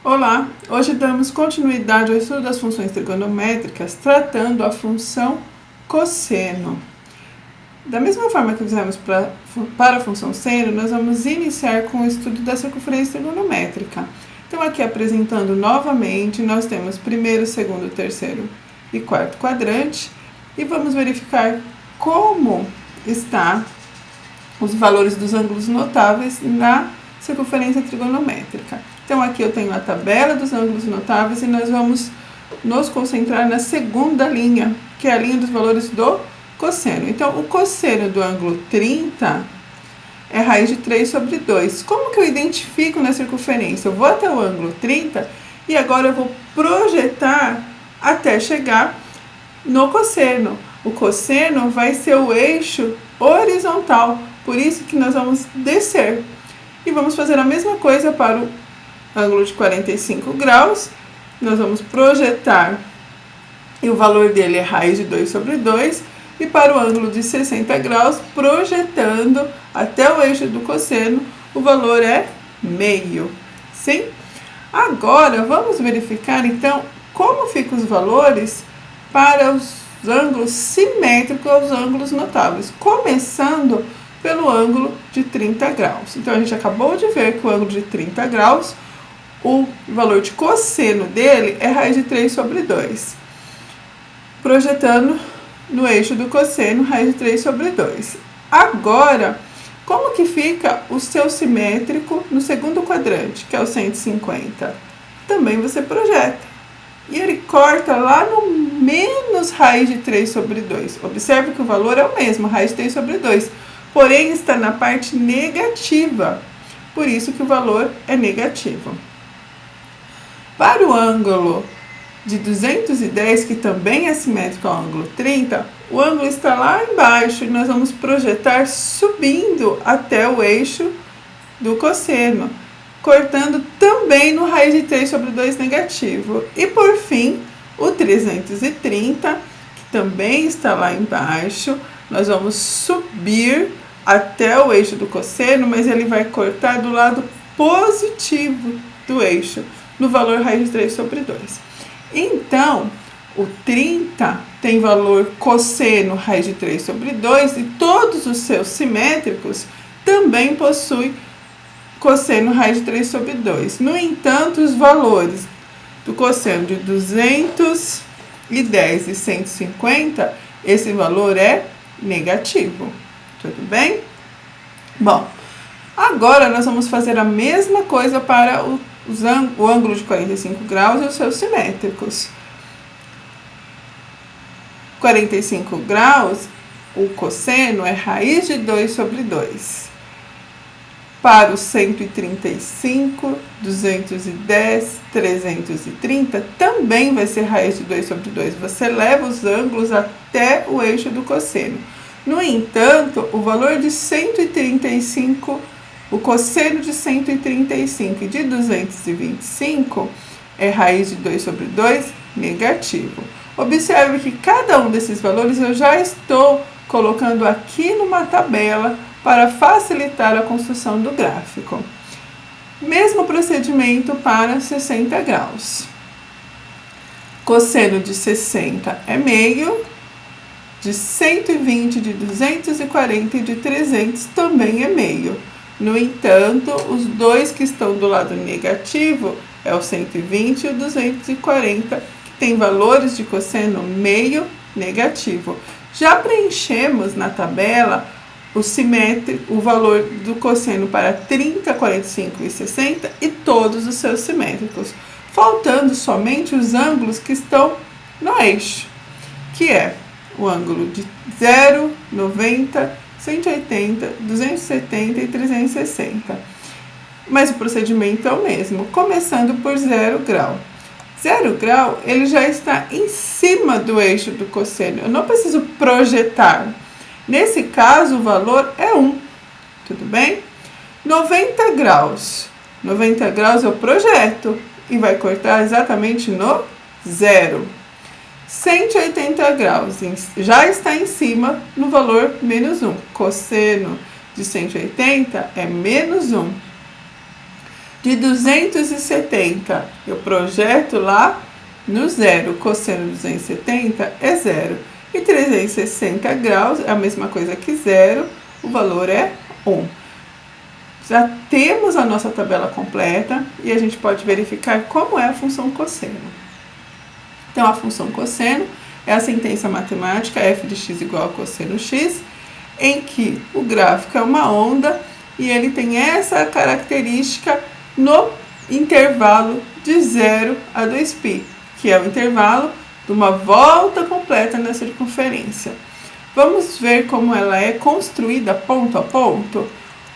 Olá, hoje damos continuidade ao estudo das funções trigonométricas, tratando a função cosseno. Da mesma forma que fizemos para a função seno, nós vamos iniciar com o estudo da circunferência trigonométrica. Então, aqui apresentando novamente, nós temos primeiro, segundo, terceiro e quarto quadrante, e vamos verificar como está os valores dos ângulos notáveis na circunferência trigonométrica. Então, aqui eu tenho a tabela dos ângulos notáveis e nós vamos nos concentrar na segunda linha, que é a linha dos valores do cosseno. Então, o cosseno do ângulo 30 é raiz de 3 sobre 2. Como que eu identifico na circunferência? Eu vou até o ângulo 30 e agora eu vou projetar até chegar no cosseno. O cosseno vai ser o eixo horizontal, por isso que nós vamos descer. E vamos fazer a mesma coisa para o ângulo de 45 graus, nós vamos projetar, e o valor dele é raiz de 2 sobre 2, e para o ângulo de 60 graus, projetando até o eixo do cosseno, o valor é meio, sim? Agora, vamos verificar, então, como ficam os valores para os ângulos simétricos aos ângulos notáveis, começando pelo ângulo de 30 graus. Então, a gente acabou de ver que o ângulo de 30 graus, o valor de cosseno dele é raiz de 3 sobre 2. Projetando no eixo do cosseno, raiz de 3 sobre 2. Agora, como que fica o seu simétrico no segundo quadrante, que é o 150? Também você projeta. E ele corta lá no menos raiz de 3 sobre 2. Observe que o valor é o mesmo, raiz de 3 sobre 2. Porém, está na parte negativa. Por isso que o valor é negativo. Para o ângulo de 210, que também é simétrico ao ângulo 30, o ângulo está lá embaixo e nós vamos projetar subindo até o eixo do cosseno, cortando também no raiz de 3 sobre 2 negativo. E por fim, o 330, que também está lá embaixo, nós vamos subir até o eixo do cosseno, mas ele vai cortar do lado positivo do eixo, no valor raiz de 3 sobre 2. Então, o 30 tem valor cosseno raiz de 3 sobre 2 e todos os seus simétricos também possuem cosseno raiz de 3 sobre 2. No entanto, os valores do cosseno de 210 e 150, esse valor é negativo. Tudo bem? Bom, agora nós vamos fazer a mesma coisa para o ângulo de 45 graus e os seus simétricos. 45 graus, o cosseno é raiz de 2 sobre 2. Para os 135, 210, 330, também vai ser raiz de 2 sobre 2. Você leva os ângulos até o eixo do cosseno. No entanto, o valor de 135, o cosseno de 135 e de 225 é raiz de 2 sobre 2 negativo. Observe que cada um desses valores eu já estou colocando aqui numa tabela para facilitar a construção do gráfico. Mesmo procedimento para 60 graus. Cosseno de 60 é meio, de 120, de 240 e de 300 também é meio. No entanto, os dois que estão do lado negativo é o 120 e o 240, que tem valores de cosseno meio negativo. Já preenchemos na tabela o valor do cosseno para 30, 45 e 60 e todos os seus simétricos, faltando somente os ângulos que estão no eixo, que é o ângulo de 0, 90, 180, 270 e 360. Mas o procedimento é o mesmo, começando por 0 grau. 0 grau, ele já está em cima do eixo do cosseno. Eu não preciso projetar. Nesse caso, o valor é 1. Tudo bem? 90 graus. 90 graus eu projeto e vai cortar exatamente no 0. 180 graus já está em cima no valor menos 1. Cosseno de 180 é menos 1. de 270, eu projeto lá no zero. Cosseno de 270 é zero. E 360 graus é a mesma coisa que zero, o valor é 1. Já temos a nossa tabela completa e a gente pode verificar como é a função cosseno. Então, a função cosseno é a sentença matemática f de x igual a cosseno x, em que o gráfico é uma onda e ele tem essa característica no intervalo de 0 a 2π, que é o intervalo de uma volta completa na circunferência. Vamos ver como ela é construída ponto a ponto?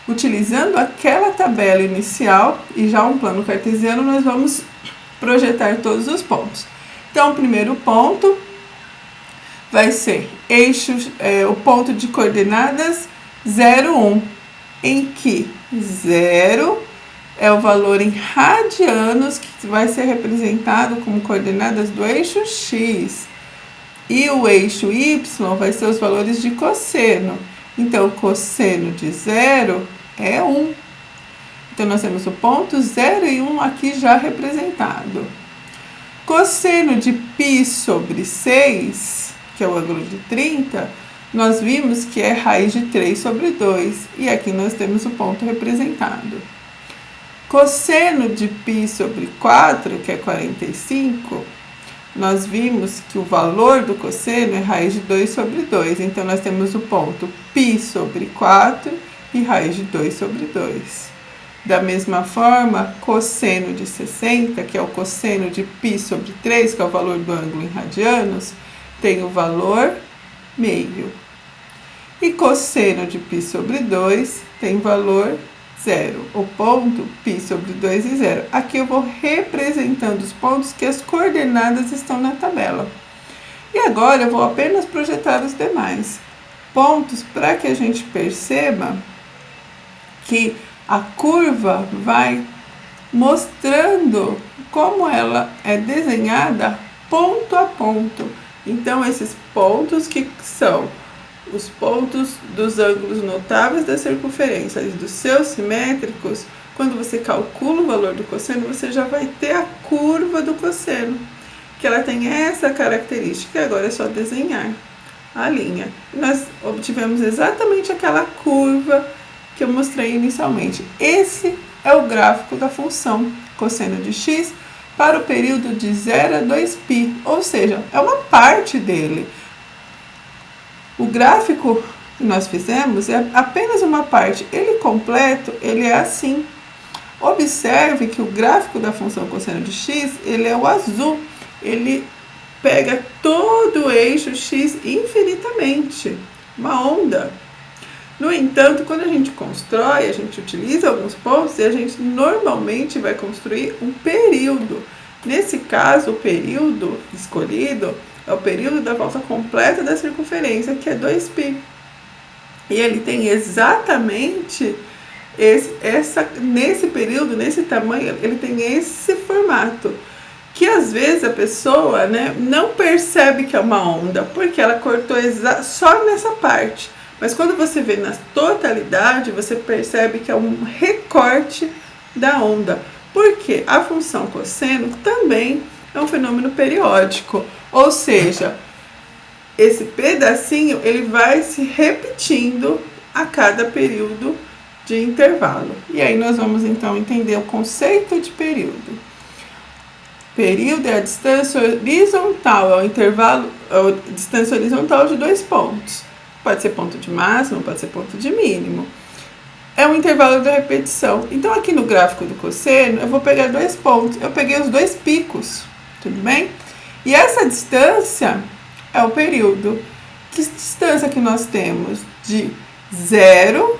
Utilizando aquela tabela inicial e já um plano cartesiano, nós vamos projetar todos os pontos. Então, o primeiro ponto vai ser o ponto de coordenadas 0, 1, em que 0 é o valor em radianos que vai ser representado como coordenadas do eixo x. E o eixo y vai ser os valores de cosseno. Então, o cosseno de 0 é 1. Então, nós temos o ponto 0 e 1 aqui já representado. Cosseno de π sobre 6, que é o ângulo de 30, nós vimos que é raiz de 3 sobre 2. E aqui nós temos o ponto representado. Cosseno de π sobre 4, que é 45, nós vimos que o valor do cosseno é raiz de 2 sobre 2. Então, nós temos o ponto π sobre 4 e raiz de 2 sobre 2. Da mesma forma, cosseno de 60, que é o cosseno de π sobre 3, que é o valor do ângulo em radianos, tem o valor meio. E cosseno de π sobre 2 tem valor 0. O ponto π sobre 2 e 0. Aqui eu vou representando os pontos que as coordenadas estão na tabela. E agora eu vou apenas projetar os demais pontos para que a gente perceba que a curva vai mostrando como ela é desenhada ponto a ponto. Então, esses pontos que são os pontos dos ângulos notáveis da circunferência e dos seus simétricos, quando você calcula o valor do cosseno, você já vai ter a curva do cosseno, que ela tem essa característica, e agora é só desenhar a linha. Nós obtivemos exatamente aquela curva que eu mostrei inicialmente. Esse é o gráfico da função cosseno de x para o período de 0 a 2π, ou seja, é uma parte dele. O gráfico que nós fizemos é apenas uma parte. Ele completo, ele é assim. Observe que o gráfico da função cosseno de x, ele é o azul. Ele pega todo o eixo x infinitamente. Uma onda. No entanto, quando a gente constrói, a gente utiliza alguns pontos e a gente normalmente vai construir um período. Nesse caso, o período escolhido é o período da volta completa da circunferência, que é 2π. E ele tem exatamente nesse período, nesse tamanho, ele tem esse formato. Que às vezes a pessoa, não percebe que é uma onda, porque ela cortou só nessa parte. Mas quando você vê na totalidade, você percebe que é um recorte da onda. Porque a função cosseno também é um fenômeno periódico. Ou seja, esse pedacinho ele vai se repetindo a cada período de intervalo. E aí nós vamos então entender o conceito de período. Período é a distância horizontal, é o intervalo, é a distância horizontal de dois pontos. Pode ser ponto de máximo, pode ser ponto de mínimo. É um intervalo da repetição. Então, aqui no gráfico do cosseno, eu vou pegar dois pontos. Eu peguei os dois picos, tudo bem? E essa distância é o período. Que distância que nós temos? De 0,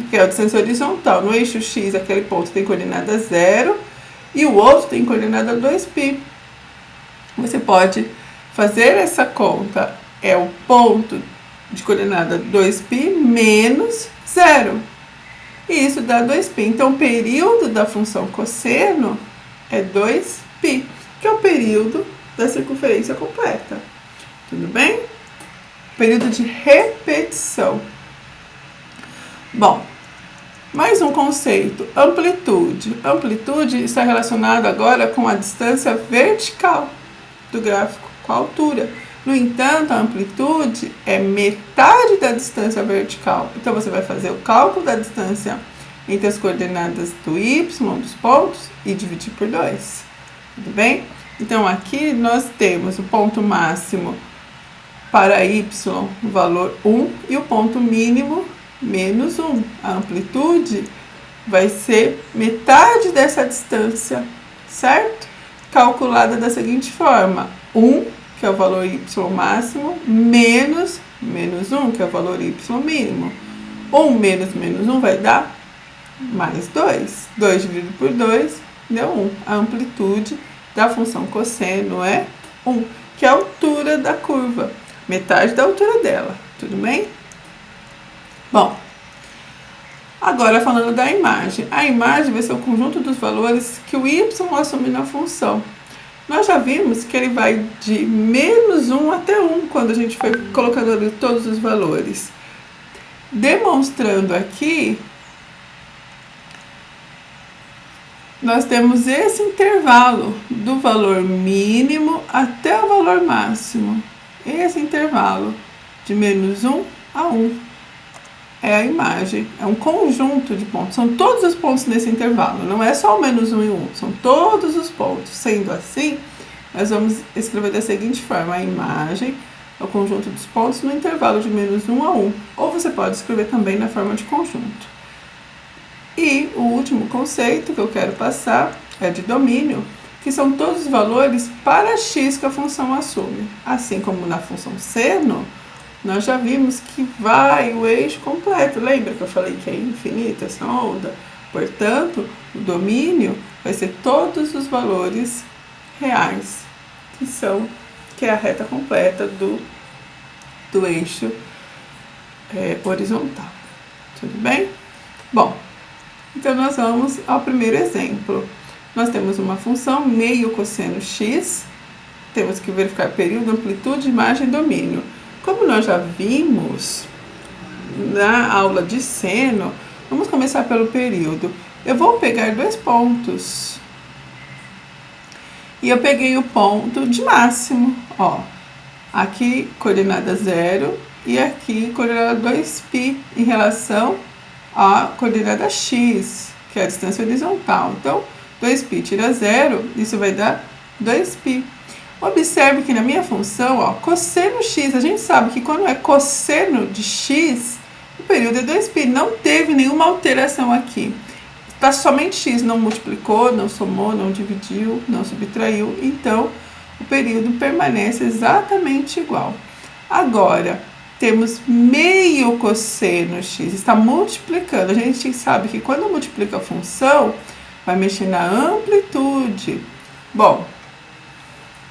que é a distância horizontal. No eixo x, aquele ponto tem coordenada 0, e o outro tem coordenada 2π. Você pode fazer essa conta. É o ponto de coordenada 2π menos 0. E isso dá 2π. Então, o período da função cosseno é 2π, que é o período da circunferência completa. Tudo bem? Período de repetição. Bom, Mais um conceito, amplitude. Amplitude está relacionado agora com a distância vertical do gráfico, com a altura. No entanto, a amplitude é metade da distância vertical. Então, você vai fazer o cálculo da distância entre as coordenadas do y, dos pontos, e dividir por 2. Tudo bem? Então, aqui nós temos o ponto máximo para y, o valor 1, e o ponto mínimo, menos 1. A amplitude vai ser metade dessa distância, certo? Calculada da seguinte forma: 1, que é o valor y máximo, menos 1, que é o valor y mínimo. 1 menos 1 vai dar mais 2. 2 dividido por 2 deu 1. A amplitude da função cosseno é 1, que é a altura da curva. Metade da altura dela, tudo bem? Bom, agora falando da imagem. A imagem vai ser o conjunto dos valores que o y assume na função. Nós já vimos que ele vai de menos 1 até 1, quando a gente foi colocando ali todos os valores. Demonstrando aqui, nós temos esse intervalo do valor mínimo até o valor máximo. Esse intervalo de menos 1 a 1 é a imagem, é um conjunto de pontos. São todos os pontos nesse intervalo, não é só o menos 1 e 1, são todos os pontos. Sendo assim, nós vamos escrever da seguinte forma: a imagem é o conjunto dos pontos no intervalo de menos 1 a 1. Ou você pode escrever também na forma de conjunto. E o último conceito que eu quero passar é de domínio, que são todos os valores para x que a função assume. Assim como na função seno, nós já vimos que vai o eixo completo. Lembra que eu falei que é infinita essa onda? Portanto, o domínio vai ser todos os valores reais, que é a reta completa do eixo horizontal. Tudo bem? Bom, então nós vamos ao primeiro exemplo. Nós temos uma função meio cosseno x, temos que verificar período, amplitude, imagem e domínio. Como nós já vimos na aula de seno, vamos começar pelo período. Eu vou pegar 2 pontos. E eu peguei o ponto de máximo, ó. Aqui, coordenada 0 e aqui, coordenada 2π em relação à coordenada x, que é a distância horizontal. Então, 2π tira 0, isso vai dar 2π. Observe que na minha função, ó, cosseno x, a gente sabe que quando é cosseno de x, o período é 2π. Não teve nenhuma alteração aqui. Está somente x, não multiplicou, não somou, não dividiu, não subtraiu. Então, o período permanece exatamente igual. Agora, temos meio cosseno x, está multiplicando. A gente sabe que quando multiplica a função, vai mexer na amplitude. Bom,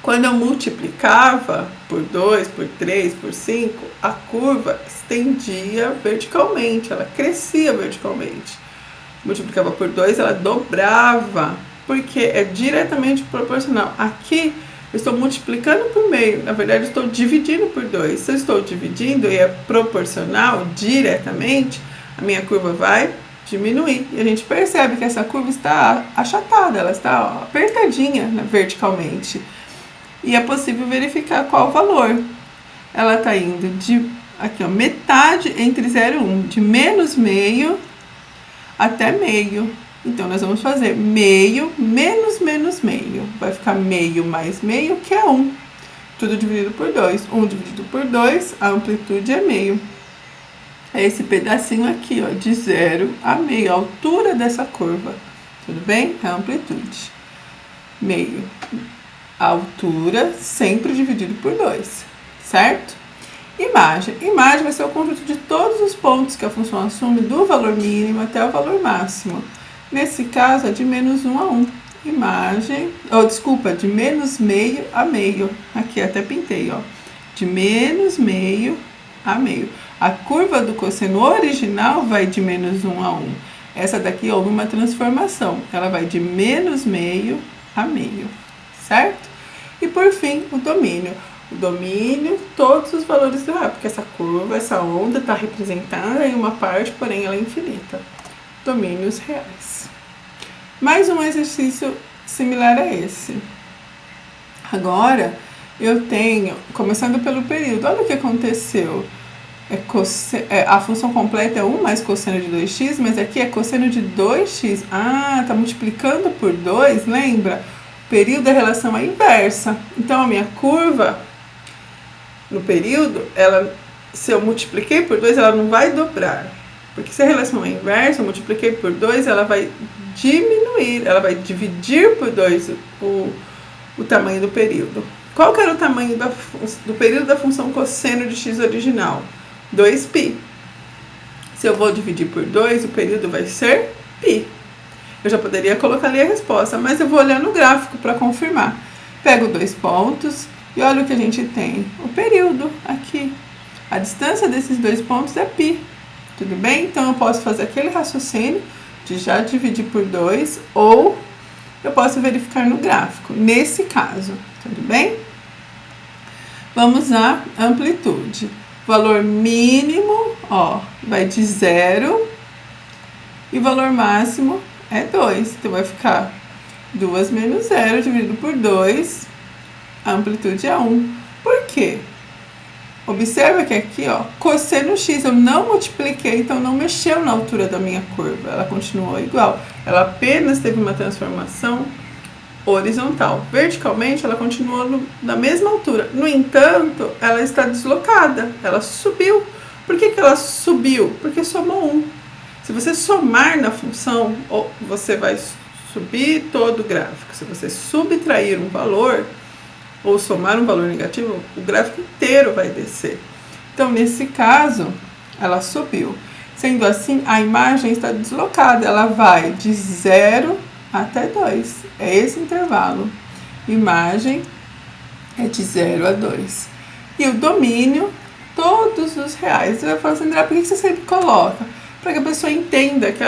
quando eu multiplicava por 2, por 3, por 5, a curva estendia verticalmente, ela crescia verticalmente. Multiplicava por 2, ela dobrava, porque é diretamente proporcional. Aqui, eu estou multiplicando por meio, na verdade, eu estou dividindo por 2. Se eu estou dividindo e é proporcional diretamente, a minha curva vai diminuir. E a gente percebe que essa curva está achatada, ela está apertadinha, né, verticalmente. E é possível verificar qual o valor. Ela está indo de, aqui ó, metade entre 0 e 1, de menos meio até meio. Então, nós vamos fazer meio menos menos meio. Vai ficar meio mais meio, que é 1. Tudo dividido por 2. 1 dividido por 2, a amplitude é meio. É esse pedacinho aqui, ó, de 0 a meio, a altura dessa curva. Tudo bem? É a amplitude. Meio. A altura sempre dividido por 2, certo? Imagem. Imagem vai ser o conjunto de todos os pontos que a função assume do valor mínimo até o valor máximo. Nesse caso, é de menos 1 a 1. Imagem, de menos meio a meio. Aqui até pintei, ó. De menos meio a meio. A curva do cosseno original vai de menos 1 a 1. Essa daqui houve uma transformação. Ela vai de menos meio a meio, certo? E por fim, o domínio. O domínio, todos os valores do porque essa curva, essa onda está representada em uma parte, porém ela é infinita. domínios reais. Mais um exercício similar a esse. Agora, eu tenho, começando pelo período, olha o que aconteceu. A função completa é 1 mais cosseno de 2x, mas aqui é cosseno de 2x. Ah, tá multiplicando por 2, lembra? O período, a relação é inversa. Então, a minha curva, no período, se eu multipliquei por 2, ela não vai dobrar. Porque se a relação é inversa, eu multipliquei por 2, ela vai diminuir, ela vai dividir por 2 o tamanho do período. Qual que era o tamanho do período da função cosseno de x original? 2π. Se eu vou dividir por 2, o período vai ser π. Eu já poderia colocar ali a resposta, mas eu vou olhar no gráfico para confirmar. Pego 2 pontos e olha o que a gente tem. O período aqui. A distância desses 2 pontos é π. Tudo bem? Então, eu posso fazer aquele raciocínio de já dividir por 2 ou eu posso verificar no gráfico, nesse caso. Tudo bem? Vamos à amplitude. Valor mínimo, vai de 0 e o valor máximo é 2. Então, vai ficar 2 menos 0 dividido por 2, a amplitude é 1. Por quê? Observa que aqui, cosseno x, eu não multipliquei, então não mexeu na altura da minha curva. Ela continuou igual. Ela apenas teve uma transformação horizontal. Verticalmente, ela continuou na mesma altura. No entanto, ela está deslocada. Ela subiu. Por que ela subiu? Porque somou 1. Se você somar na função, você vai subir todo o gráfico. Se você subtrair um valor ou somar um valor negativo, o gráfico inteiro vai descer. Então, nesse caso, ela subiu. Sendo assim, a imagem está deslocada. Ela vai de 0 até 2. É esse intervalo. Imagem é de 0 a 2. E o domínio, todos os reais. Você vai falar assim, André, por que você sempre coloca? Para que a pessoa entenda que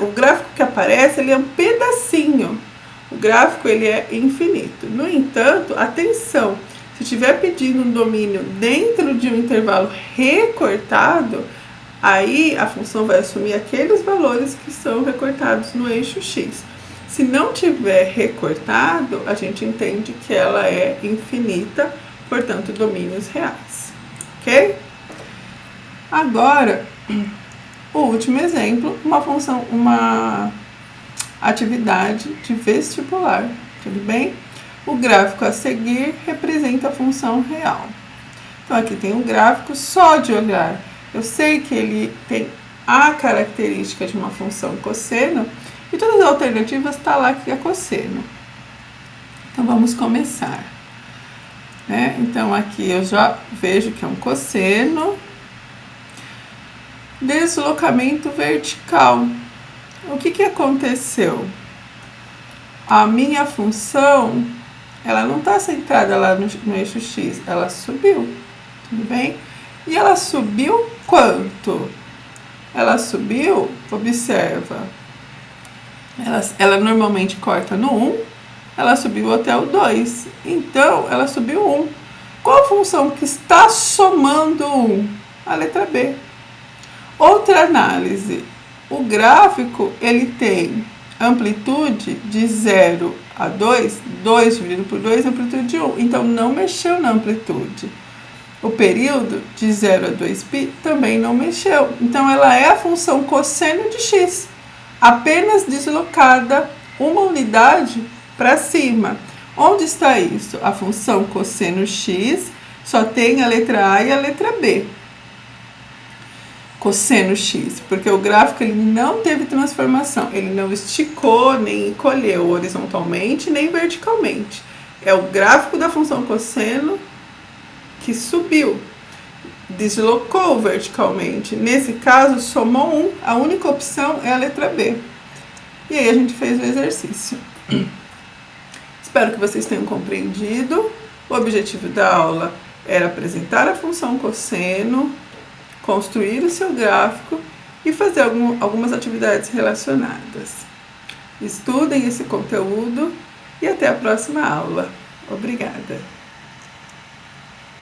o gráfico que aparece, ele é um pedacinho. O gráfico, ele é infinito. No entanto, atenção, se estiver pedindo um domínio dentro de um intervalo recortado, aí a função vai assumir aqueles valores que são recortados no eixo x. Se não tiver recortado, a gente entende que ela é infinita, portanto, domínios reais. Ok? Agora, o último exemplo, uma atividade de vestibular, tudo bem? O gráfico a seguir representa a função real. Então, aqui tem um gráfico, só de olhar, eu sei que ele tem a característica de uma função cosseno, e todas as alternativas estão lá que é cosseno. Então, vamos começar. Então, aqui eu já vejo que é um cosseno. Deslocamento vertical. O que aconteceu? A minha função, ela não está centrada lá no eixo x, ela subiu, tudo bem? E ela subiu quanto? Ela subiu, observa, ela normalmente corta no 1, ela subiu até o 2, então ela subiu 1. Qual a função que está somando 1? A letra B. Outra análise. O gráfico, ele tem amplitude de 0 a 2, 2 dividido por 2, amplitude de 1. Então, não mexeu na amplitude. O período, de 0 a 2π, também não mexeu. Então, ela é a função cosseno de x, apenas deslocada uma unidade para cima. Onde está isso? A função cosseno x só tem a letra A e a letra B. Cosseno x, porque o gráfico ele não teve transformação, ele não esticou, nem encolheu horizontalmente, nem verticalmente. É o gráfico da função cosseno que subiu, deslocou verticalmente. Nesse caso, somou 1, a única opção é a letra B. E aí a gente fez o exercício. Espero que vocês tenham compreendido. O objetivo da aula era apresentar a função cosseno, construir o seu gráfico e fazer algumas atividades relacionadas. Estudem esse conteúdo e até a próxima aula. Obrigada!